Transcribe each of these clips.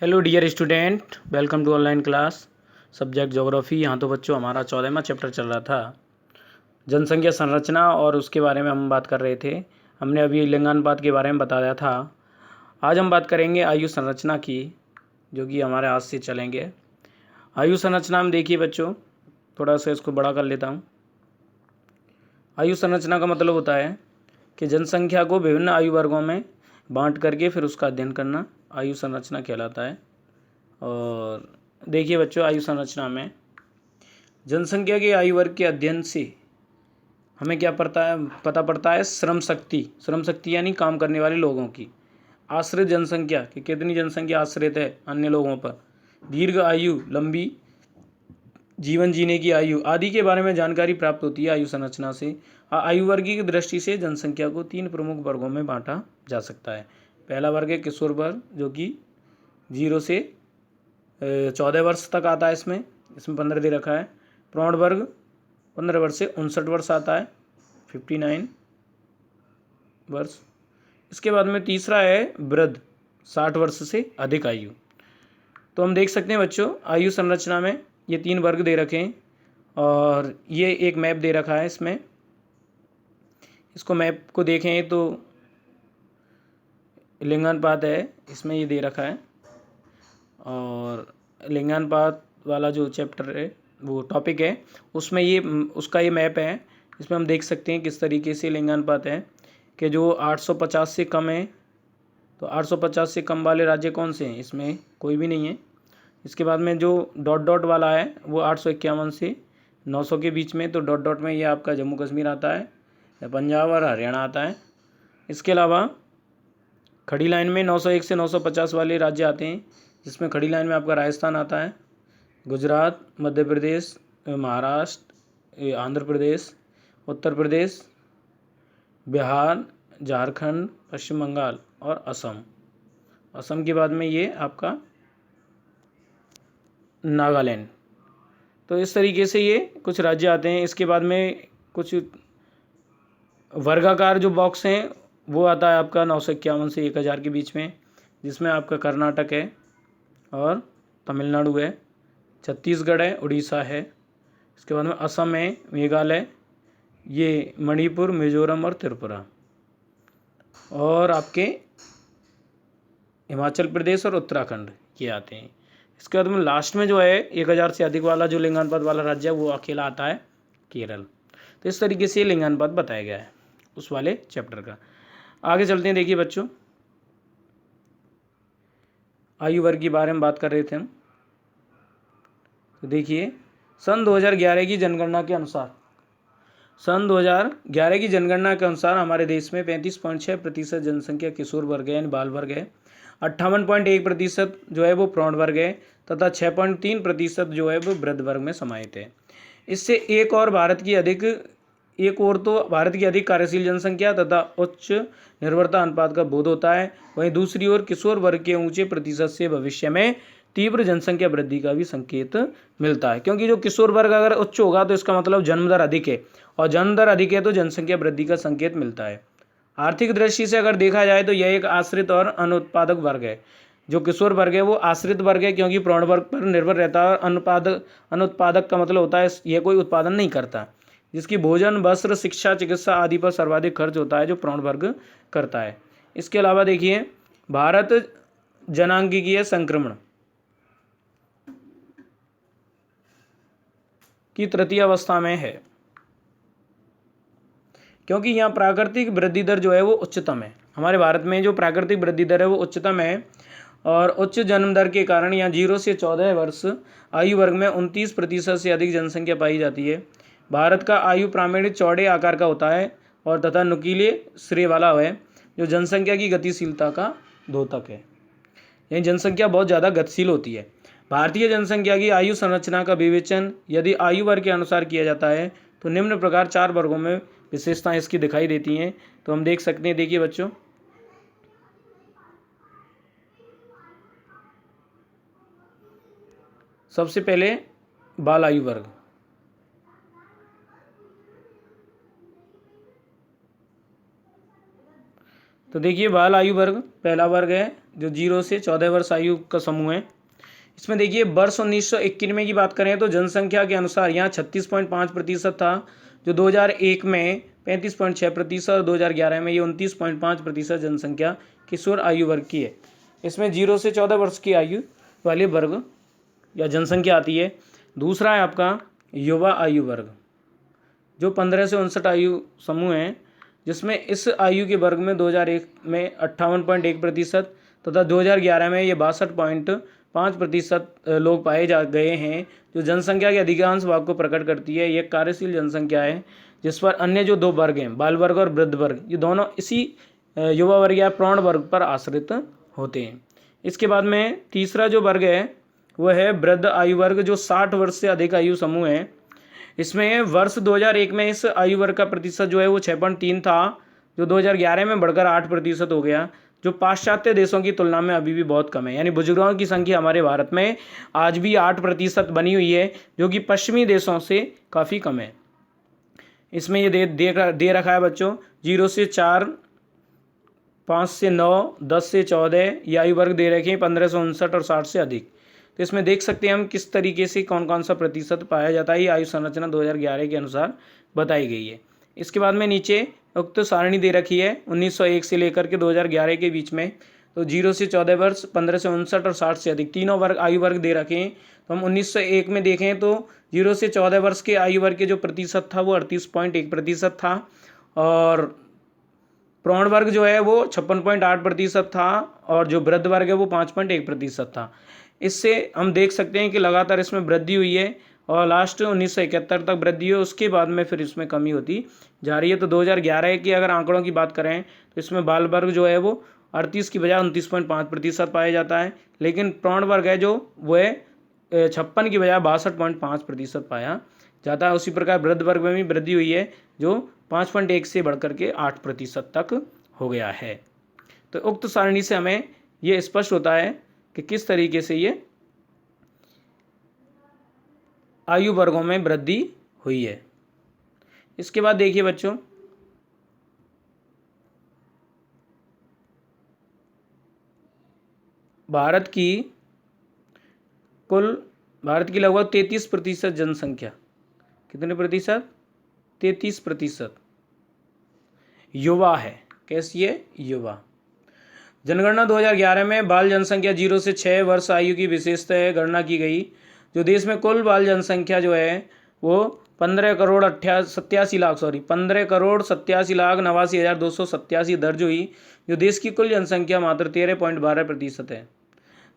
Hello dear student, welcome to online class subject geography. यहाँ तो बच्चों हमारा 14वां चैप्टर चल रहा था, जनसंख्या संरचना, और उसके बारे में हम बात कर रहे थे। हमने अभी लिंगानुपात के बारे में बताया था। आज हम बात करेंगे आयु संरचना की, जो कि हमारे आज से चलेंगे। आयु संरचना में देखिए बच्चों, थोड़ा सा इसको बड़ा कर लेता हूँ। आयु संरचना का मतलब होता है कि जनसंख्या को विभिन्न आयु वर्गों में बांट करके फिर उसका अध्ययन करना आयु संरचना कहलाता है। और देखिए बच्चों, आयु संरचना में जनसंख्या के आयु वर्ग के अध्ययन से हमें क्या पता पड़ता है? श्रम शक्ति यानी काम करने वाले लोगों की, आश्रित जनसंख्या कि कितनी जनसंख्या आश्रित है अन्य लोगों पर, दीर्घ आयु लंबी जीवन जीने की आयु आदि के बारे में जानकारी प्राप्त होती है आयु संरचना से। आयु वर्ग की दृष्टि से जनसंख्या को 3 प्रमुख वर्गों में बांटा जा सकता है। पहला वर्ग है किशोर वर्ग, जो कि 0 से 14 वर्ष तक आता है। इसमें 15 दे रखा है। प्रौढ़ वर्ग 15 वर्ष से 59 वर्ष आता है, 59 वर्ष। इसके बाद में तीसरा है वृद्ध, 60 वर्ष से अधिक आयु। तो हम देख सकते हैं बच्चों, आयु संरचना में ये 3 वर्ग दे रखे हैं, और ये एक मैप दे रखा है। इसमें इसको मैप को देखें तो लिंगानुपात है, इसमें ये दे रखा है। और लिंगानुपात वाला जो चैप्टर है, वो टॉपिक है, उसमें ये उसका ये मैप है। इसमें हम देख सकते हैं किस तरीके से लिंगानुपात है कि जो 850 से कम है, तो 850 से कम वाले राज्य कौन से हैं? इसमें कोई भी नहीं है। इसके बाद में जो डॉट डॉट वाला है वो 851 से 900 के बीच में, तो डॉट डॉट में ये आपका जम्मू कश्मीर आता है, या पंजाब और हरियाणा आता है। इसके अलावा खड़ी लाइन में 901 से 950 वाले राज्य आते हैं, जिसमें खड़ी लाइन में आपका राजस्थान आता है, गुजरात, मध्य प्रदेश, महाराष्ट्र, आंध्र प्रदेश, उत्तर प्रदेश, बिहार, झारखंड, पश्चिम बंगाल और असम। असम के बाद में ये आपका नागालैंड। तो इस तरीके से ये कुछ राज्य आते हैं। इसके बाद में कुछ वर्गाकार जो बॉक्स हैं वो आता है आपका 951 से 1000 के बीच में, जिसमें आपका कर्नाटक है और तमिलनाडु है, छत्तीसगढ़ है, उड़ीसा है। इसके बाद में असम है, मेघालय, ये मणिपुर, मिजोरम और त्रिपुरा, और आपके हिमाचल प्रदेश और उत्तराखंड ये आते हैं। इसके बाद में लास्ट में जो है 1000 से अधिक वाला जो लिंगानुपात वाला राज्य है वो अकेला आता है, केरल। तो इस तरीके से लिंगानुपात बताया गया है उस वाले चैप्टर का। आगे चलते हैं। देखिए बच्चों, आयु वर्ग के बारे में बात कर रहे थे हम। तो देखिए, सन 2011 की जनगणना के अनुसार हमारे देश में 35.6% जनसंख्या किशोर वर्ग है यानी बाल वर्ग है, 58.1% जो है वो प्रौढ़ वर्ग है, तथा 6.3% जो है वो वृद्ध वर्ग में समाहित है। इससे एक और भारत की अधिक कार्यशील जनसंख्या तथा उच्च निर्भरता अनुपात का बोध होता है। वहीं दूसरी ओर किशोर वर्ग के ऊंचे प्रतिशत से भविष्य में तीव्र जनसंख्या वृद्धि का भी संकेत मिलता है, क्योंकि जो किशोर वर्ग अगर उच्च होगा तो इसका मतलब जन्म दर अधिक है, और जन्म दर अधिक है तो जनसंख्या वृद्धि का संकेत मिलता है। आर्थिक दृष्टि से अगर देखा जाए तो यह एक आश्रित और अनुत्पादक वर्ग है। जो किशोर वर्ग है वो आश्रित वर्ग है, क्योंकि प्रौढ़ वर्ग पर निर्भर रहता है, और अनुत्पादक का मतलब होता है यह कोई उत्पादन नहीं करता, जिसकी भोजन, वस्त्र, शिक्षा, चिकित्सा आदि पर सर्वाधिक खर्च होता है, जो प्रौढ़ वर्ग करता है। इसके अलावा देखिए, भारत जनांगीय संक्रमण की तृतीय अवस्था में है, क्योंकि यहाँ प्राकृतिक वृद्धि दर जो है वो उच्चतम है। हमारे भारत में जो प्राकृतिक वृद्धि दर है वो उच्चतम है, और उच्च जन्म दर के कारण यहाँ 0 से 14 वर्ष आयु वर्ग में 29% से अधिक जनसंख्या पाई जाती है। भारत का आयु पिरामिड चौड़े आकार का होता है और तथा नुकीले सिरे वाला है, जो जनसंख्या की गतिशीलता का द्योतक है। यानी जनसंख्या बहुत ज़्यादा गतिशील होती है। भारतीय जनसंख्या की आयु संरचना का विवेचन यदि आयु वर्ग के अनुसार किया जाता है तो निम्न प्रकार 4 वर्गों में विशेषताएं इसकी दिखाई देती हैं। तो हम देख सकते हैं, देखिए बच्चों, सबसे पहले बाल आयु वर्ग। तो तो देखिए बाल आयु वर्ग पहला वर्ग है जो 0 से 14 वर्ष आयु का समूह है। इसमें देखिए वर्ष 1991 की बात करें तो जनसंख्या के अनुसार यहाँ 36.5% था, जो 2001 में 35.6% और 2011 में ये 29.5% जनसंख्या किशोर आयु वर्ग की है। इसमें 0 से 14 वर्ष की आयु वाले वर्ग या जनसंख्या आती है। दूसरा है आपका युवा आयु वर्ग, जो 15 से 59 आयु समूह है, जिसमें इस आयु के वर्ग में 2001 में 58.1% तथा 2011 में ये 62.5% लोग पाए जा गए हैं, जो जनसंख्या के अधिकांश भाग को प्रकट करती है। यह कार्यशील जनसंख्या है, जिस पर अन्य जो दो वर्ग हैं बाल वर्ग और वृद्ध वर्ग, ये दोनों इसी युवा वर्ग या प्रौढ़ वर्ग पर आश्रित होते हैं। इसके बाद में तीसरा जो वर्ग है वह है वृद्ध आयु वर्ग, जो 60 वर्ष से अधिक आयु समूह है। इसमें वर्ष 2001 में इस आयु वर्ग का प्रतिशत जो है वो 6.3 था, जो 2011 में बढ़कर 8% हो गया, जो पाश्चात्य देशों की तुलना में अभी भी बहुत कम है। यानी बुजुर्गों की संख्या हमारे भारत में आज भी 8% बनी हुई है, जो कि पश्चिमी देशों से काफ़ी कम है। इसमें ये दे रखा है बच्चों 0 से 4, 5 से 9, 10 से 14 ये आयु वर्ग दे रखे हैं, 15 से 59 और 60 से अधिक। तो इसमें देख सकते हैं हम किस तरीके से कौन कौन सा प्रतिशत पाया जाता है। ये आयु संरचना 2011 के अनुसार बताई गई है। इसके बाद में नीचे उक्त सारणी दे रखी है 1901 से लेकर के 2011 के बीच में। तो 0 से 14 वर्ष, 15 से 59 और 60 से अधिक तीनों वर्ग आयु वर्ग दे रखे हैं। तो हम 1901 में देखें तो 0 से 14 वर्ष के आयु वर्ग के जो प्रतिशत था वो 38.1% था, और प्रौढ़ वर्ग जो है वो 56.8% था, और जो वृद्ध वर्ग है वो 5.1% था। इससे हम देख सकते हैं कि लगातार इसमें वृद्धि हुई है और लास्ट 1971 तक वृद्धि हुई, उसके बाद में फिर इसमें कमी होती जा रही है। तो 2011 की अगर आंकड़ों की बात करें तो इसमें बाल वर्ग जो है वो 38 की बजाय 29.5% पाया जाता है, लेकिन प्रौढ़ वर्ग है जो वह 56 की बजाय 62.5% पाया जाता है। उसी प्रकार वृद्ध वर्ग में भी वृद्धि हुई है, जो 5.1 से बढ़कर के 8% तक हो गया है। तो उक्त सारणी से हमें ये स्पष्ट होता है कि किस तरीके से ये आयु वर्गों में वृद्धि हुई है। इसके बाद देखिए बच्चों भारत की लगभग 33% जनसंख्या, कितने प्रतिशत? 33% युवा है। कैसी है? युवा। जनगणना 2011 में बाल जनसंख्या 0 से 6 वर्ष आयु की विशेषता गणना की गई। जो देश में कुल बाल जनसंख्या जो है वो 15,87,87,89,287 दर्ज हुई, जो देश की कुल जनसंख्या मात्र 13.12% है।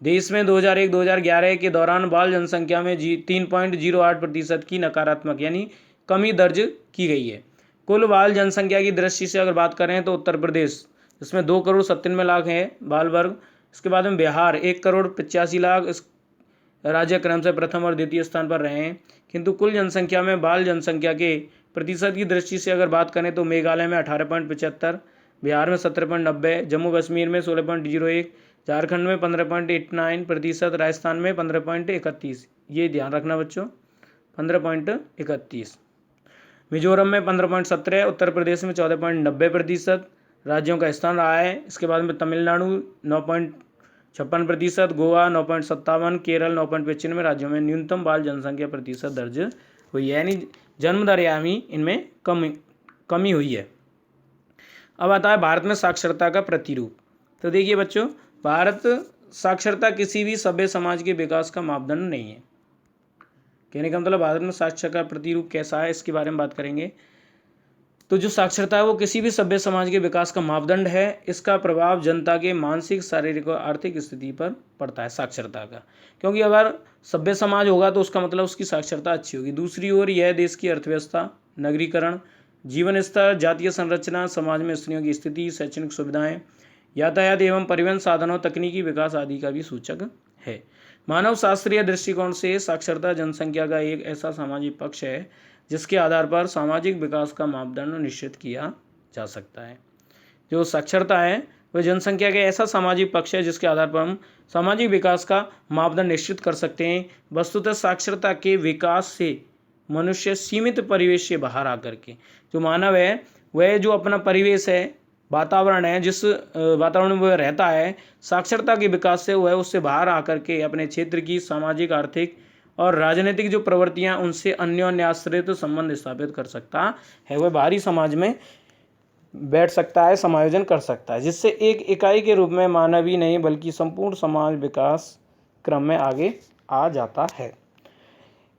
देश में 2001-2011 के दौरान बाल जनसंख्या में 3.08% की नकारात्मक यानी कमी दर्ज की गई है। कुल बाल जनसंख्या की दृष्टि से अगर बात करें तो उत्तर प्रदेश इसमें 2,97,00,000 है बाल वर्ग। इसके बाद में बिहार 1,85,00,000 इस राज्य क्रम से प्रथम और द्वितीय स्थान पर रहे हैं। किंतु कुल जनसंख्या में बाल जनसंख्या के प्रतिशत की दृष्टि से अगर बात करें तो मेघालय में 18.75, बिहार में 17.90, जम्मू कश्मीर में 16.01, झारखंड में 15.89%, राजस्थान में 15.31। ये ध्यान रखना बच्चों, 15.31। मिजोरम में 15.17, उत्तर प्रदेश में 14.90% राज्यों का स्थान रहा है। इसके बाद में तमिलनाडु 9.56%, गोवा 9.57, केरल 9.95 राज्यों में न्यूनतम बाल जनसंख्या प्रतिशत दर्ज हुई है, यानी जन्म दर यानी इनमें कमी हुई है। अब आता है भारत में साक्षरता का प्रतिरूप। तो देखिए बच्चों, भारत साक्षरता किसी भी सभ्य समाज के विकास का मापदंड नहीं है। कहने का मतलब भारत में साक्षरता का प्रतिरूप कैसा है, इसके बारे में बात करेंगे। तो जो साक्षरता है वो किसी भी सभ्य समाज के विकास का मापदंड है। इसका प्रभाव जनता के मानसिक, शारीरिक और आर्थिक स्थिति पर पड़ता है साक्षरता का, क्योंकि अगर सभ्य समाज होगा तो उसका मतलब उसकी साक्षरता अच्छी होगी। दूसरी ओर यह देश की अर्थव्यवस्था, नगरीकरण, जीवन स्तर, जातीय संरचना, समाज में स्त्रियों की स्थिति, शैक्षणिक सुविधाएं, यातायात एवं परिवहन साधनों, तकनीकी विकास आदि का भी सूचक है। मानव शास्त्रीय दृष्टिकोण से साक्षरता जनसंख्या का एक ऐसा सामाजिक पक्ष है जिसके आधार पर सामाजिक विकास का मापदंड निश्चित किया जा सकता है। जो साक्षरता है वह जनसंख्या का ऐसा सामाजिक पक्ष है जिसके आधार पर हम सामाजिक विकास का मापदंड निश्चित कर सकते हैं। वस्तुतः साक्षरता के विकास से मनुष्य सीमित परिवेश से बाहर आकर के, जो मानव है वह जो अपना परिवेश है वातावरण है, जिस वातावरण में वह रहता है, साक्षरता के विकास से वह उससे बाहर आकर के अपने क्षेत्र की सामाजिक, आर्थिक और राजनीतिक जो प्रवृत्तियां, उनसे अन्योन्याश्रित संबंध स्थापित कर सकता है। वह बाहरी समाज में बैठ सकता है, समायोजन कर सकता है, जिससे एक इकाई के रूप में मानवीय नहीं बल्कि संपूर्ण समाज विकास क्रम में आगे आ जाता है।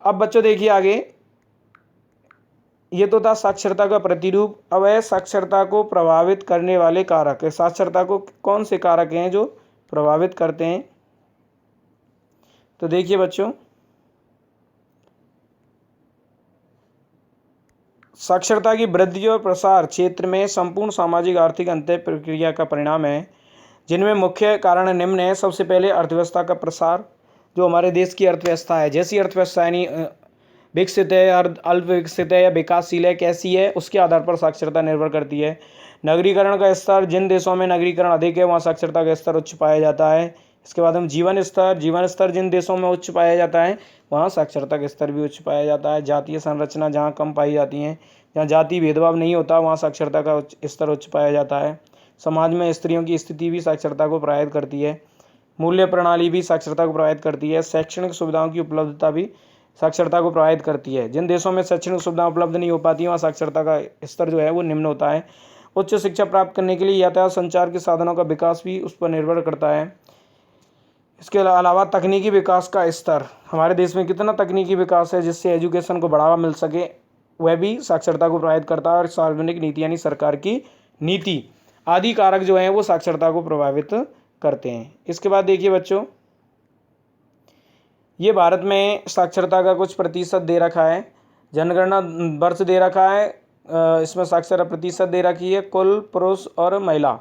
अब बच्चों देखिए आगे, ये तो था साक्षरता का प्रतिरूप। अब है साक्षरता को प्रभावित करने वाले कारक। साक्षरता को कौन से कारक हैं जो प्रभावित करते हैं? तो देखिए बच्चों, साक्षरता की वृद्धि और प्रसार क्षेत्र में संपूर्ण सामाजिक आर्थिक अंतर प्रक्रिया का परिणाम है, जिनमें मुख्य कारण निम्न है। सबसे पहले अर्थव्यवस्था का प्रसार। जो हमारे देश की अर्थव्यवस्था है, जैसी अर्थव्यवस्था यानी विकसित है, अल्प विकसित है या विकासशील है, कैसी है, उसके आधार पर साक्षरता निर्भर करती है। नगरीकरण का स्तर, जिन देशों में नगरीकरण अधिक है वहाँ साक्षरता का स्तर उच्च पाया जाता है। इसके बाद हम जीवन स्तर जिन देशों में उच्च पाया जाता है वहाँ साक्षरता का स्तर भी उच्च पाया जाता है। जातीय संरचना जहाँ कम पाई जाती हैं, जहाँ जाति भेदभाव नहीं होता, वहाँ साक्षरता का स्तर उच्च पाया जाता है। समाज में स्त्रियों की स्थिति भी साक्षरता को प्रभावित करती है। मूल्य प्रणाली भी साक्षरता को प्रभावित करती है। शैक्षणिक सुविधाओं की उपलब्धता भी साक्षरता को प्रभावित करती है। जिन देशों में शैक्षणिक सुविधा उपलब्ध नहीं हो पाती वहाँ साक्षरता का स्तर जो है वो निम्न होता है। उच्च शिक्षा प्राप्त करने के लिए यातायात संचार के साधनों का विकास भी उस पर निर्भर करता है। इसके अलावा तकनीकी विकास का स्तर, हमारे देश में कितना तकनीकी विकास है जिससे एजुकेशन को बढ़ावा मिल सके, वह भी साक्षरता को प्रभावित करता है। और सार्वजनिक नीति यानी सरकार की नीति आदि कारक जो हैं वो साक्षरता को प्रभावित करते हैं। इसके बाद देखिए बच्चों, ये भारत में साक्षरता का कुछ प्रतिशत दे रखा है। जनगणना वर्ष दे रखा है, इसमें साक्षरता प्रतिशत दे रखी है कुल पुरुष और महिला।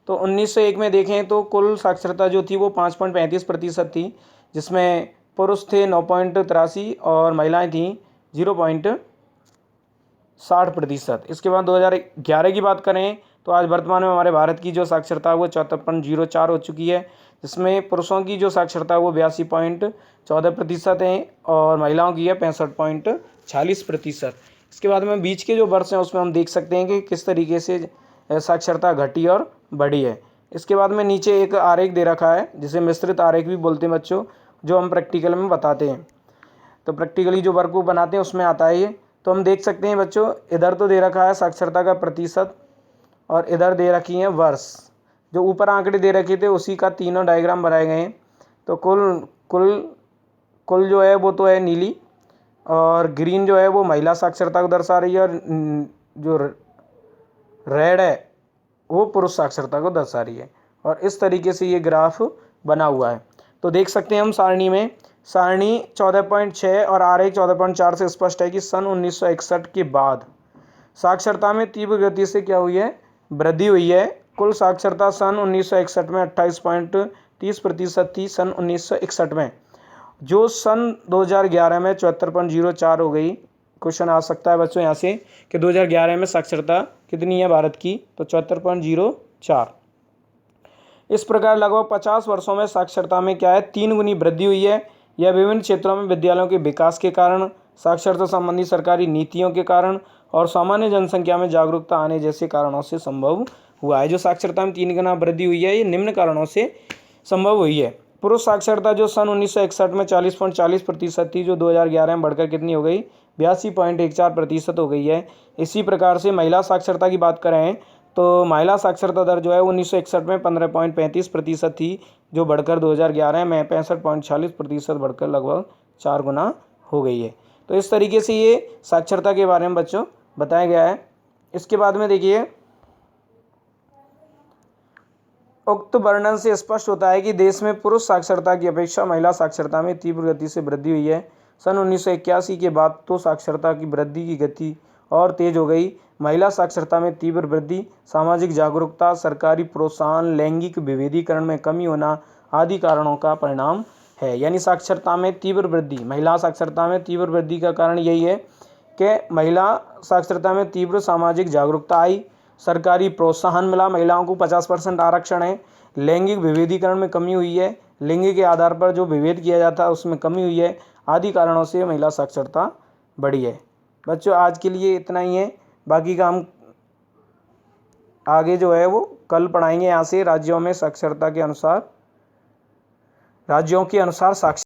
तो 1901 में देखें तो कुल साक्षरता जो थी वो 5.35% थी, जिसमें पुरुष थे 9.83 और महिलाएं थीं 0.60%। इसके बाद 2011 की बात करें तो आज वर्तमान में हमारे भारत की जो साक्षरता है वो 74.04 हो चुकी है, जिसमें पुरुषों की जो साक्षरता है वो 82.14% है और महिलाओं की है 65.46%। इसके बाद में बीच के जो वर्ष हैं उसमें हम देख सकते हैं कि किस तरीके से साक्षरता घटी और बढ़ी है। इसके बाद में नीचे एक आरेख दे रखा है जिसे मिश्रित आरेख भी बोलते हैं बच्चों, जो हम प्रैक्टिकल में बताते हैं। तो प्रैक्टिकली जो वर्क बुक बनाते हैं उसमें आता है ये। तो हम देख सकते हैं बच्चों, इधर तो दे रखा है साक्षरता का प्रतिशत और इधर दे रखी है वर्ष। जो ऊपर आंकड़े दे रखे थे उसी का तीनों डायग्राम बनाए गए हैं। तो कुल जो है वो तो है नीली, और ग्रीन जो है वो महिला साक्षरता को दर्शा रही है, और जो रेड है वो पुरुष साक्षरता को दर्शा रही है। और इस तरीके से ये ग्राफ बना हुआ है। तो देख सकते हैं हम सारणी में, सारणी 14.6 और आरेख 14.4 से स्पष्ट है कि सन 1961 के बाद साक्षरता में तीव्र गति से क्या हुई है, वृद्धि हुई है। कुल साक्षरता सन 1961 में 28.30% थी सन 1961 में, जो सन 2011 में 74.04 हो गई। क्वेश्चन आ सकता है बच्चों यहाँ से कि 2011 में साक्षरता कितनी है भारत की, तो 74.04। इस प्रकार लगभग 50 वर्षों में साक्षरता में क्या है, 3 गुनी वृद्धि हुई है। यह विभिन्न क्षेत्रों में विद्यालयों के विकास के कारण, साक्षरता संबंधी सरकारी नीतियों के कारण और सामान्य जनसंख्या में जागरूकता आने जैसे कारणों से संभव हुआ है। जो साक्षरता में 3 गुना वृद्धि हुई है ये निम्न कारणों से संभव हुई है। पुरुष साक्षरता जो सन 1961 में 40.40% थी, जो 2011 में बढ़कर कितनी हो गई, 82.14% हो गई है। इसी प्रकार से महिला साक्षरता की बात करें तो महिला साक्षरता दर जो है 1961 में 15.35% थी, जो बढ़कर 2011 में 65.46% बढ़कर लगभग 4 गुना हो गई है। तो इस तरीके से ये साक्षरता के बारे में बच्चों बताया गया है। इसके बाद में देखिए, उक्त वर्णन से स्पष्ट होता है कि देश में पुरुष साक्षरता की अपेक्षा महिला साक्षरता में तीव्र गति से वृद्धि हुई है। सन 1981 के बाद तो साक्षरता की वृद्धि की गति और तेज हो गई। महिला साक्षरता में तीव्र वृद्धि, सामाजिक जागरूकता, सरकारी प्रोत्साहन, लैंगिक विभेदीकरण में कमी होना आदि कारणों का परिणाम है। यानी साक्षरता में तीव्र वृद्धि, महिला साक्षरता में तीव्र वृद्धि का कारण यही है कि महिला साक्षरता में तीव्र सामाजिक जागरूकता आई, सरकारी प्रोत्साहन मिला, महिलाओं को 50% आरक्षण है, लैंगिक विभेदीकरण में कमी हुई है, लिंग के आधार पर जो विभेद किया जाता है उसमें कमी हुई है, आदि कारणों से महिला साक्षरता बढ़ी है। बच्चों आज के लिए इतना ही है, बाकी का हम आगे जो है वो कल पढ़ाएंगे यहाँ से राज्यों में साक्षरता के अनुसार, राज्यों के अनुसार साक्षरता